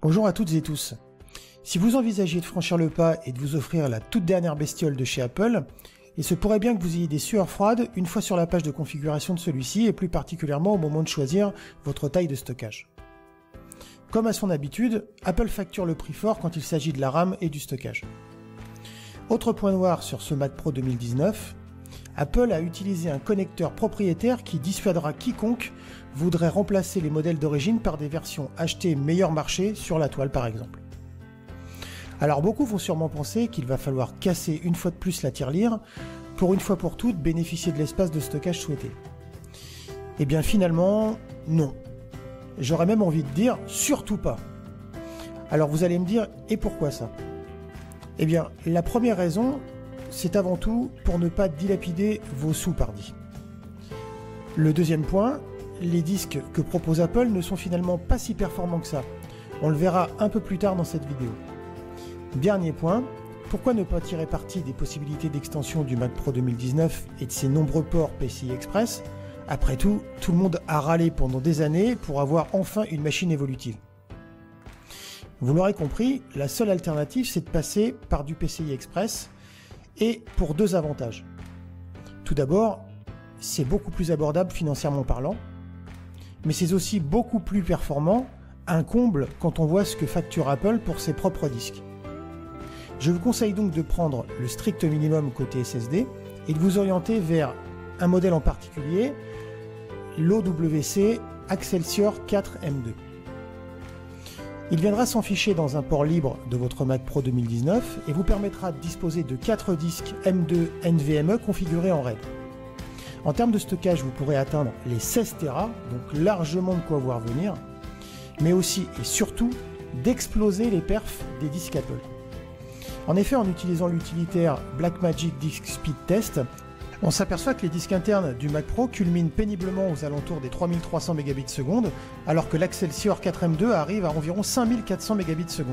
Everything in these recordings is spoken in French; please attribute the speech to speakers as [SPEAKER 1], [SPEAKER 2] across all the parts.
[SPEAKER 1] Bonjour à toutes et tous. Si vous envisagez de franchir le pas et de vous offrir la toute dernière bestiole de chez Apple, il se pourrait bien que vous ayez des sueurs froides une fois sur la page de configuration de celui-ci et plus particulièrement au moment de choisir votre taille de stockage. Comme à son habitude, Apple facture le prix fort quand il s'agit de la RAM et du stockage. Autre point noir sur ce Mac Pro 2019, Apple a utilisé un connecteur propriétaire qui dissuadera quiconque voudrait remplacer les modèles d'origine par des versions achetées meilleur marché sur la toile par exemple. Alors beaucoup vont sûrement penser qu'il va falloir casser une fois de plus la tirelire pour une fois pour toutes bénéficier de l'espace de stockage souhaité. Et bien finalement, non. J'aurais même envie de dire surtout pas. Alors vous allez me dire, et pourquoi ça? Eh bien, la première raison, c'est avant tout pour ne pas dilapider vos sous pardi. Le deuxième point, les disques que propose Apple ne sont finalement pas si performants que ça. On le verra un peu plus tard dans cette vidéo. Dernier point, pourquoi ne pas tirer parti des possibilités d'extension du Mac Pro 2019 et de ses nombreux ports PCI Express? Après tout, tout le monde a râlé pendant des années pour avoir enfin une machine évolutive. Vous l'aurez compris, la seule alternative c'est de passer par du PCI Express et pour deux avantages. Tout d'abord, c'est beaucoup plus abordable financièrement parlant, mais c'est aussi beaucoup plus performant, un comble quand on voit ce que facture Apple pour ses propres disques. Je vous conseille donc de prendre le strict minimum côté SSD et de vous orienter vers un modèle en particulier, l'OWC Excelsior 4M2. Il viendra s'enficher dans un port libre de votre Mac Pro 2019 et vous permettra de disposer de 4 disques M2 NVMe configurés en RAID. En termes de stockage, vous pourrez atteindre les 16 Tera, donc largement de quoi voir venir, mais aussi et surtout d'exploser les perfs des disques Apple. En effet, en utilisant l'utilitaire Blackmagic Disk Speed Test, on s'aperçoit que les disques internes du Mac Pro culminent péniblement aux alentours des 3300 Mbps, alors que l'Excelsior 4M2 arrive à environ 5400 Mbps.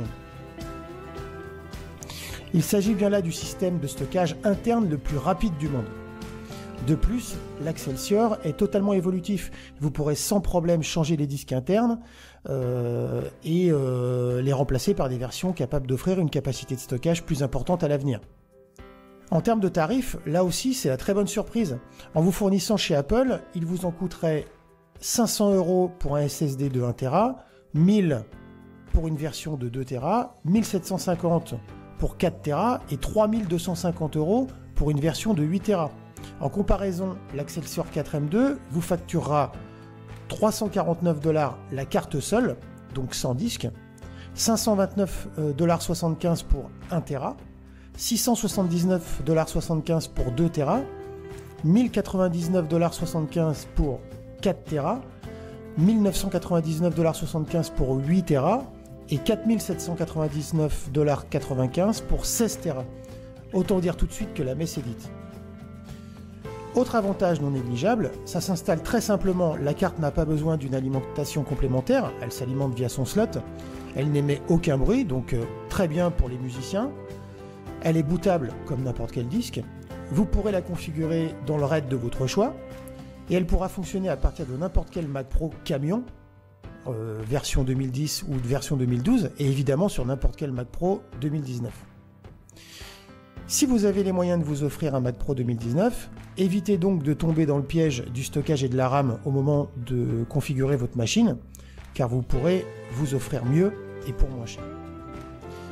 [SPEAKER 1] Il s'agit bien là du système de stockage interne le plus rapide du monde. De plus, l'Excelsior est totalement évolutif. Vous pourrez sans problème changer les disques internes et les remplacer par des versions capables d'offrir une capacité de stockage plus importante à l'avenir. En termes de tarifs, là aussi c'est la très bonne surprise. En vous fournissant chez Apple, il vous en coûterait 500 € pour un SSD de 1 Tera, 1000 pour une version de 2 Tera, 1750 pour 4 Tera et 3250 € pour une version de 8 Tera. En comparaison, l'Excelsior 4M2 vous facturera 349 $ la carte seule, donc sans disque, 529,75 $ pour 1 Tera, 679,75 $ pour 2 Tera, 1099,75 $ pour 4 Tera, 1999,75 $ pour 8 Tera et 4799,95 $ pour 16 Tera. Autant dire tout de suite que la messe est dite. Autre avantage non négligeable, ça s'installe très simplement, la carte n'a pas besoin d'une alimentation complémentaire, elle s'alimente via son slot, elle n'émet aucun bruit, donc très bien pour les musiciens. Elle est bootable comme n'importe quel disque, vous pourrez la configurer dans le RAID de votre choix, et elle pourra fonctionner à partir de n'importe quel Mac Pro camion, version 2010 ou version 2012, et évidemment sur n'importe quel Mac Pro 2019. Si vous avez les moyens de vous offrir un Mac Pro 2019, évitez donc de tomber dans le piège du stockage et de la RAM au moment de configurer votre machine, car vous pourrez vous offrir mieux et pour moins cher.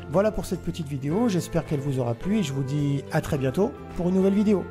[SPEAKER 1] Voilà pour cette petite vidéo, j'espère qu'elle vous aura plu et je vous dis à très bientôt pour une nouvelle vidéo.